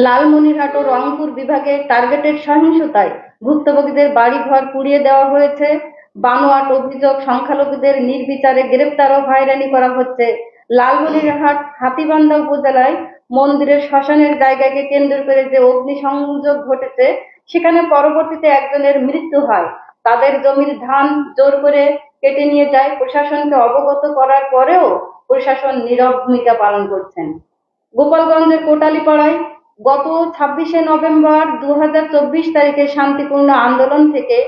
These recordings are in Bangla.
লালমনিরহাট ও রংপুর বিভাগে টার্গেটেড সহিংসতায় ভুক্তভোগীদের বাড়িঘর পুড়িয়ে দেওয়া হয়েছে। বানোয়াট অভিযোগ, সংখ্যালঘুদের নির্বিচারে গ্রেপ্তার ও হয়রানি করা হচ্ছে। লালমনিরহাট হাতীবান্ধা উপজেলায় মন্দিরের শ্মশানের জায়গাকে কেন্দ্র করে যে অগ্নিসংযোগ ঘটেছে, সেখানে পরবর্তীতে একজনের মৃত্যু হয়। তাদের জমির ধান জোর করে কেটে নিয়ে যায়। প্রশাসনকে অবগত করার পরেও প্রশাসন নীরব ভূমিকা পালন করছেন। গোপালগঞ্জের কোটালীপাড়ায় গত 26শে নভেম্বর 2024 তারিখে শান্তিপূর্ণ আন্দোলন থেকে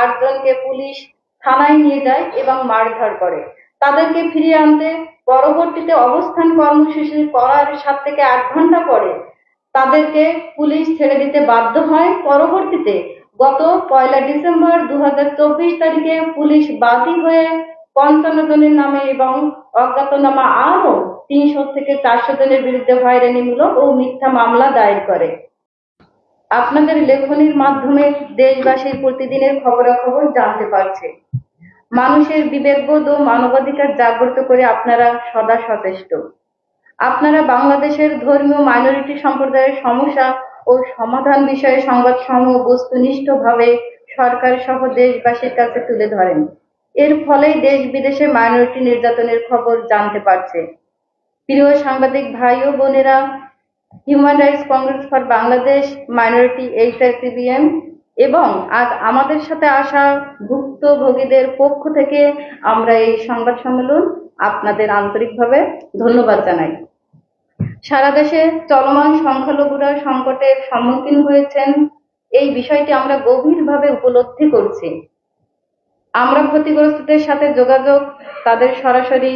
8 জনকে পুলিশ থানায় নিয়ে যায় এবং মারধর করে। তাদেরকে ফিরিয়ে আনতে পরবর্তীতে অবস্থান কর্মসূচি করার 7 থেকে 8 ঘন্টা পরে তাদেরকে পুলিশ ছেড়ে দিতে বাধ্য হয়। পরবর্তীতে গত 1 ডিসেম্বর 2024 তারিখে পুলিশ বাদী হয়ে 55 জনের নামে এবং অজ্ঞাতনামা আরো 300 থেকে 400 জনের বিরুদ্ধে হয়রানিমূলক ও মিথ্যা মামলা দায়ের করে। আপনাদের লেখনীর মাধ্যমে দেশবাসীর প্রতিদিনের খবরাখবর জানতে পারছে। মানুষের বিবেকবোধ ও মানবাধিকার জাগ্রত করে আপনারা সদা সচেষ্ট। আপনারা বাংলাদেশের ধর্মীয় মাইনরিটি সম্প্রদায়ের সমস্যা ও সমাধান বিষয়ে সংবাদ সমূহ বস্তুনিষ্ঠভাবে সরকার সহ দেশবাসীর কাছে তুলে ধরেন। এর ফলেই দেশ বিদেশে মাইনরিটি নির্যাতনের খবর জানতে পারছে। প্রিয় সাংবাদিক ভাই ও বোনেরা, human rights Congress for Bangladesh, minority HRCBM এবং আজ আমাদের সাথে আসা ভুক্তভোগীদের পক্ষ থেকে আমরা এই সংবাদ সম্মেলন আপনাদের আন্তরিকভাবে ধন্যবাদ জানাই। সারা দেশে চলমান সংখ্যালঘুরা সংকটের সম্মুখীন হয়েছেন, এই বিষয়টি আমরা গভীরভাবে উপলব্ধি করছি। আমরা ক্ষতিগ্রস্তদের সাথে যোগাযোগ, তাদের সরাসরি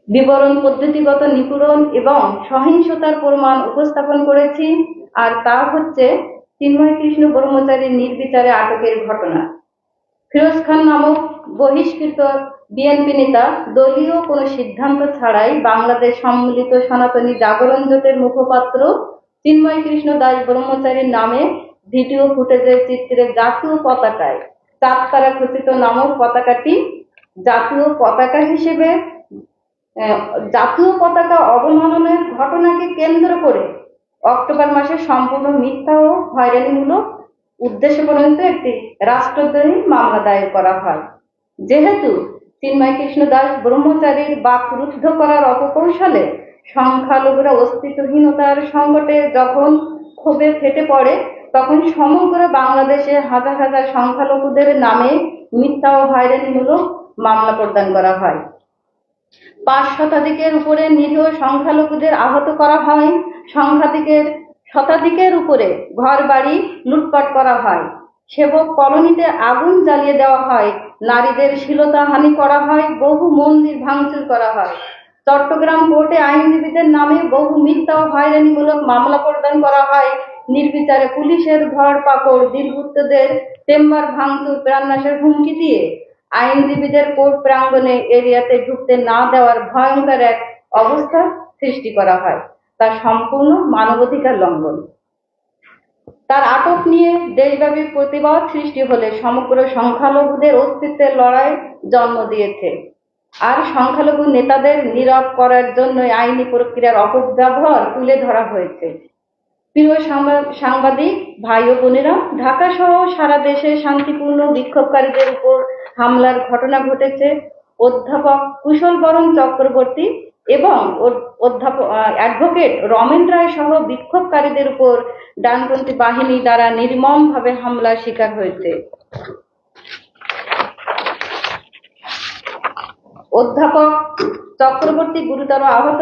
বিবরণ, পদ্ধতিগত নিপীড়ন এবং সহিংসতার প্রমাণ উপস্থাপন করেছি। আর তা হচ্ছে চিন্ময় কৃষ্ণ ব্রহ্মচারীর নির্বিচারে আটকের ঘটনা। ফিরোজ খান নামক বহিষ্কৃত বিএনপি নেতা দলীয় কোনো সিদ্ধান্ত ছাড়াই বাংলাদেশ সম্মিলিত সনাতনী জাগরণ জোটের মুখপাত্র চিন্ময় কৃষ্ণ দাস ব্রহ্মচারীর নামে ভিডিও ফুটেজের চিত্রে জাতীয় পতাকায় চাঁদতারা খচিত নামক পতাকাটি জাতীয় পতাকা হিসেবে জাতীয় পতাকা অবমাননার ঘটনাকে কেন্দ্র করে অক্টোবর মাসে সম্পূর্ণ মিথ্যা ও হয়রানিমূলক উদ্দেশ্য পর্যন্ত একটি রাষ্ট্রদ্রোহী মামলা দায়ের করা হয়। যেহেতু চিন্ময় কৃষ্ণ দাস ব্রহ্মচারীর বাকরুদ্ধ করার অপকৌশলে সংখ্যালঘুরা অস্তিত্বহীনতার সংকটে যখন ক্ষোভে ফেটে পড়ে, তখন সমগ্র বাংলাদেশে হাজার হাজার সংখ্যালঘুদের নামে মিথ্যা ও হয়রানিমূলক মামলা প্রদান করা হয়। 5 শতাধিকের উপরে নিরীহ সংখ্যালঘুদের আহত করা হয়। শতাধিকের উপরে ঘর বাড়ি লুটপাট করা হয়। সেবক কলোনিতে আগুন জ্বালিয়ে দেওয়া হয়। নারীদের শ্লীলতাহানি করা হয়। বহু মন্দির ভাঙচুর করা হয়। চট্টগ্রাম কোর্টে আইনজীবীদের নামে বহু মিথ্যা ও হয়রানিমূলক মামলা প্রদান করা হয়। নির্বিচারে পুলিশের ধরপাকড়, দুর্বৃত্তদের চেম্বার ভাঙচুর, প্রাণনাশের হুমকি দিয়ে আইনজীবীদের কোর্ট প্রাঙ্গণে এরিয়াতে ঢুকতে না দেওয়ার ভয়ঙ্কর এক অবস্থা সৃষ্টি করা হয়। তা সম্পূর্ণ মানবাধিকার লঙ্ঘন। তার আটক নিয়ে দেশব্যাপী প্রতিবাদ সৃষ্টি হলে সমগ্র সংখ্যালঘুদের অস্তিত্বের লড়াই জন্ম দিয়েছে। আর সংখ্যালঘু নেতাদের নীরব করার জন্য আইনি প্রক্রিয়ার অপব্যবহার তুলে ধরা হয়েছে। প্রিয় সাংবাদিক ভাই ও বোনেরা, ঢাকা সহ সারা দেশে শান্তিপূর্ণ বিক্ষোভকারীদের উপর হামলার ঘটনা ঘটেছে। অধ্যাপক কুশল বরণ চক্রবর্তী এবং অ্যাডভোকেট রমেন রায় সহ বিক্ষোভকারীদের উপর ডানপন্থী বাহিনী দ্বারা নির্মমভাবে হামলার শিকার হয়েছে। অধ্যাপক চক্রবর্তী গুরুতর আহত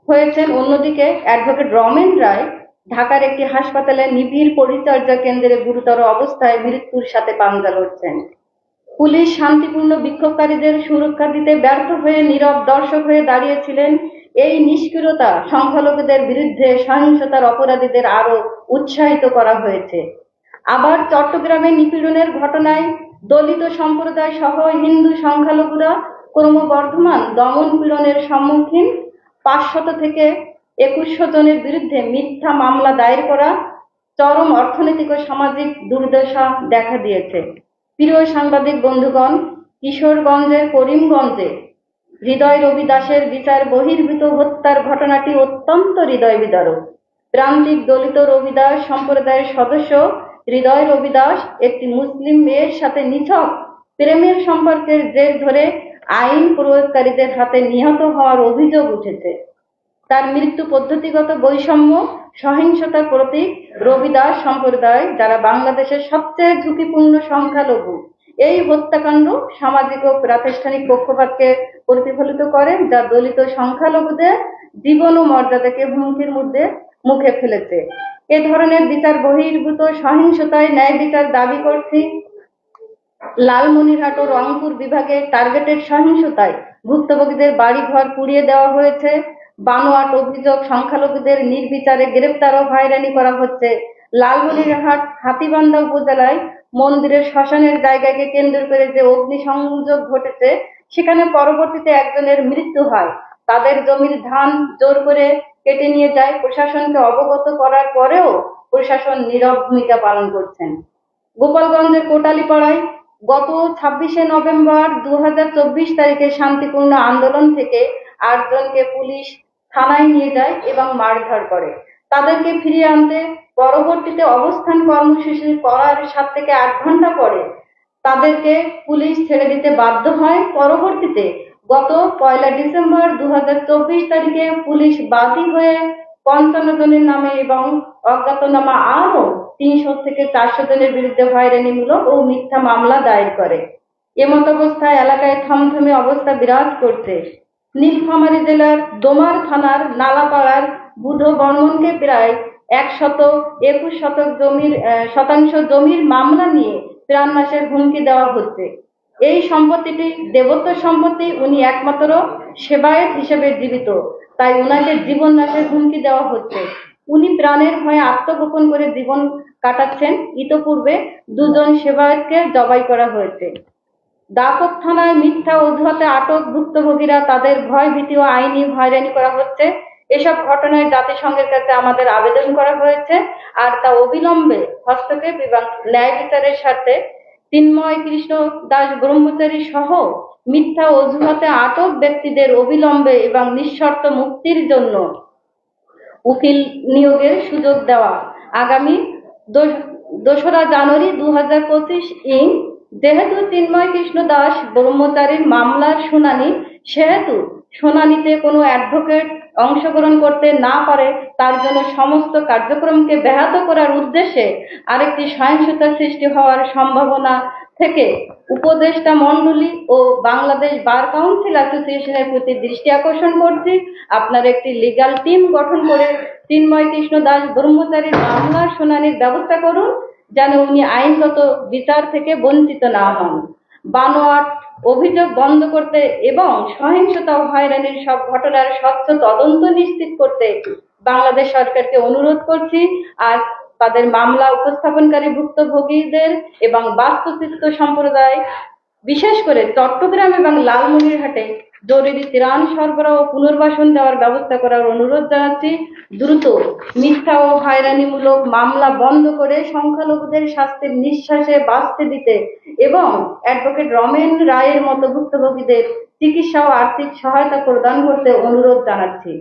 হয়েছেন। অন্যদিকে অ্যাডভোকেট রমেন রায় ঢাকার একটি হাসপাতালে নিবিড় পরিচর্যা কেন্দ্রে গুরুতর অবস্থায় মৃত্যুর সাথে পাঞ্জা লড়ছেন। পুলিশ শান্তিপূর্ণ বিক্ষোভকারীদের সুরক্ষা দিতে ব্যর্থ হয়ে নীরব দর্শক হয়ে দাঁড়িয়েছিলেন। এই নিষ্ক্রিয়তা সংখ্যালঘুদের বিরুদ্ধে সহিংসতার অপরাধীদের আরো উৎসাহিত করা হয়েছে। আবার চট্টগ্রামে নিপীড়নের ঘটনায় দলিত সম্প্রদায় সহ হিন্দু সংখ্যালঘুরা ক্রমবর্ধমান দমন পীড়নের সম্মুখীন। 500 থেকে 2100 জনের বিরুদ্ধে মিথ্যা মামলা দায়ের করা চরম অর্থনৈতিক ও সামাজিক দুর্দশা দেখা দিয়েছে। প্রিয় সাংবাদিক বন্ধুগণ, কিশোরগঞ্জের করিমগঞ্জে হৃদয় রবি দাসের বিচার বহির্ভূত হত্যার ঘটনাটি অত্যন্ত হৃদয় বিদারক। প্রান্তিক দলিত রবি দাস সম্প্রদায়ের সদস্য হৃদয় রবি দাস একটি মুসলিম মেয়ের সাথে নিছক প্রেমের সম্পর্কের জের ধরে আইন প্রয়োগকারীদের হাতে নিহত হওয়ার অভিযোগ উঠেছে। তার মৃত্যু পদ্ধতিগত বৈষম্য, সহিংসতার প্রতীক। রবি দাস সম্প্রদায়, যারা বাংলাদেশের সবচেয়ে ঝুঁকিপূর্ণ সংখ্যালঘু, এই হত্যাকাণ্ড সামাজিক ও প্রাতিষ্ঠানিক পক্ষপাতকে প্রতিফলিত করে, যা দলিত সংখ্যালঘুদের জীবন ও মর্যাদাকে হুমকির মুখে ফেলেছে। এ ধরনের বিচার বহির্ভূত সহিংসতায় ন্যায় বিচার দাবি করছি। লালমনিরহাট ও রংপুর বিভাগে টার্গেটেড সহিংসতায় ভুক্তভোগীদের বাড়িঘর পুড়িয়ে দেওয়া হয়েছে। বানোয়াট অভিযোগ, সংখ্যালঘুদের নির্বিচারে গ্রেপ্তার ও হয়রানি করা হচ্ছে। লালমনিরহাট হাতীবান্ধা উপজেলায় মন্দিরের শ্মশানের জায়গাকে কেন্দ্র করে যে অগ্নিসংযোগ ঘটেছে, সেখানে পরবর্তীতে একজনের মৃত্যু হয়। তাদের জমির ধান জোর করে কেটে নিয়ে যায়। প্রশাসনকে অবগত করার পরেও প্রশাসন নীরব ভূমিকা পালন করছেন। গোপালগঞ্জের কোটালীপাড়ায় গত 26শে নভেম্বর 2024 তারিখে শান্তিপূর্ণ আন্দোলন থেকে 8 জনকে পুলিশ থানায় নিয়ে যায় এবং মারধর করে। তাদেরকে ফিরিয়ে আনতে পরবর্তীতে অবস্থান কর্মসূচি করার 7 থেকে 8 ঘন্টা পরে তাদেরকে পুলিশ ছেড়ে দিতে বাধ্য হয়। পরবর্তীতে গত 1 ডিসেম্বর 2024 তারিখে পুলিশ বাদী হয়ে 55 জনের নামে এবং অজ্ঞাতনামা আরও 300 থেকে 400 জনের বিরুদ্ধে হয়রানিমূলক ও মিথ্যা মামলা দায়ের করে। এমত অবস্থায় এলাকায় থমথমে অবস্থা বিরাজ করছে। নীলফামারী জেলার দোমার থানার নালাপাড়ার বুধো বর্মনকে প্রায় 121 শতাংশ জমির মামলা নিয়ে প্রাণনাশের হুমকি দেওয়া হচ্ছে। এই সম্পত্তিটি দেবত্ব সম্পত্তি, উনি একমাত্র সেবায়েত হিসেবে জীবিত, তাই ওনাকে জীবন নাশের হুমকি দেওয়া হচ্ছে। উনি প্রাণের ভয়ে আত্মগোপন করে জীবন কাটাচ্ছেন। ইতপূর্বে 2 জন সেবায়েতকে জবাই করা হয়েছে। দাপক থানায় মিথ্যা অজুহাতে আটক ভুক্তভোগীরা, তাদের ভয় ভীতি ও আইনি হয়রানি করা হচ্ছে। এসব ঘটনায় জাতিসংঘের কাছে আমাদের আবেদন করা হয়েছে, আর তা অবিলম্বে হস্তক্ষেপ এবং ন্যায় বিচারের স্বার্থে চিন্ময় কৃষ্ণ দাস ব্রহ্মচারী সহ মিথ্যা অজুহাতে আটক ব্যক্তিদের অবিলম্বে এবং নিঃশর্ত মুক্তির জন্য উকিল নিয়োগের সুযোগ দেওয়া। আগামী 2রা জানুয়ারি 2025 যেহেতু চিন্ময় কৃষ্ণ দাস ব্রহ্মচারীর মামলার শুনানি, সেহেতু শুনানিতে কোনো অ্যাডভোকেট অংশগ্রহণ করতে না পারে, তার জন্য সমস্ত কার্যক্রমকে ব্যাহত করার উদ্দেশ্যে আরেকটি সহিংসতা সৃষ্টি হওয়ার সম্ভাবনা থেকে উপদেষ্টা মণ্ডলী ও বাংলাদেশ বার কাউন্সিল অ্যাসোসিয়েশনের প্রতি দৃষ্টি আকর্ষণ করছি। আপনার একটি লিগ্যাল টিম গঠন করে চিন্ময় কৃষ্ণ দাস ব্রহ্মচারীর মামলার শুনানির ব্যবস্থা করুন, যেন উনি আইনগত বিচার থেকে বঞ্চিত না হন। বানোয়াট অভিযোগ বন্ধ করতে এবং সহিংসতা ও হয়রানির সব ঘটনার স্বচ্ছ তদন্ত নিশ্চিত করতে বাংলাদেশ সরকারকে অনুরোধ করছি। আর তাদের মামলা উপস্থাপনকারী ভুক্তভোগীদের এবং বাস্তুচ্যুত সম্প্রদায়, বিশেষ করে চট্টগ্রাম এবং লালমনিরহাটে জরুরি ত্রাণ সরবরাহ ও পুনর্বাসন দেওয়ার ব্যবস্থা করার অনুরোধ জানাচ্ছি। দ্রুত মিথ্যা ও হয়রানিমূলক মামলা বন্ধ করে সংখ্যালঘুদের স্বাস্থ্যের নিঃশ্বাসে বাঁচতে দিতে এবং অ্যাডভোকেট রমেন রায়ের মতো ভুক্তভোগীদের চিকিৎসা ও আর্থিক সহায়তা প্রদান করতে অনুরোধ জানাচ্ছি।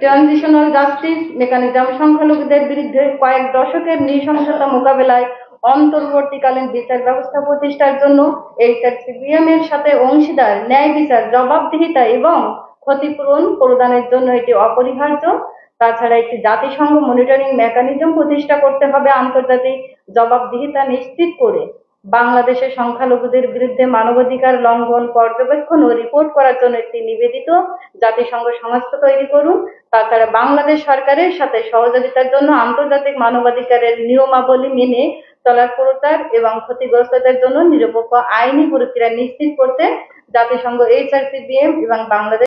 ট্রানজিশনাল জাস্টিস মেকানিজম সংখ্যালঘুদের বিরুদ্ধে কয়েক দশকের নৃশংসতা মোকাবেলায় অন্তর্বর্তীকালীন বিচার ব্যবস্থা প্রতিষ্ঠার জন্য HRCBM এর সাথে অংশীদার, ন্যায় বিচার, জবাবদিহিতা এবং ক্ষতিপূরণ প্রদানের জন্য এটি অপরিহার্য। তাছাড়া একটি জাতিসংঘ মনিটরিং মেকানিজম প্রতিষ্ঠা করতে হবে, আন্তর্জাতিক জবাবদিহিতা নিশ্চিত করে বাংলাদেশের সংখ্যালঘুদের বিরুদ্ধে মানবাধিকার লঙ্ঘন পর্যবেক্ষণ ও রিপোর্ট করার জন্য একটি নিবেদিত জাতিসংঘ সংস্থা তৈরি করুন। তাছাড়া বাংলাদেশ সরকারের সাথে সহযোগিতার জন্য আন্তর্জাতিক মানবাধিকারের নিয়মাবলী মেনে চলার প্রচার এবং ক্ষতিগ্রস্তদের জন্য নিরপেক্ষ আইনি প্রক্রিয়া নিশ্চিত করতে জাতিসংঘ HRCBM এবং বাংলাদেশ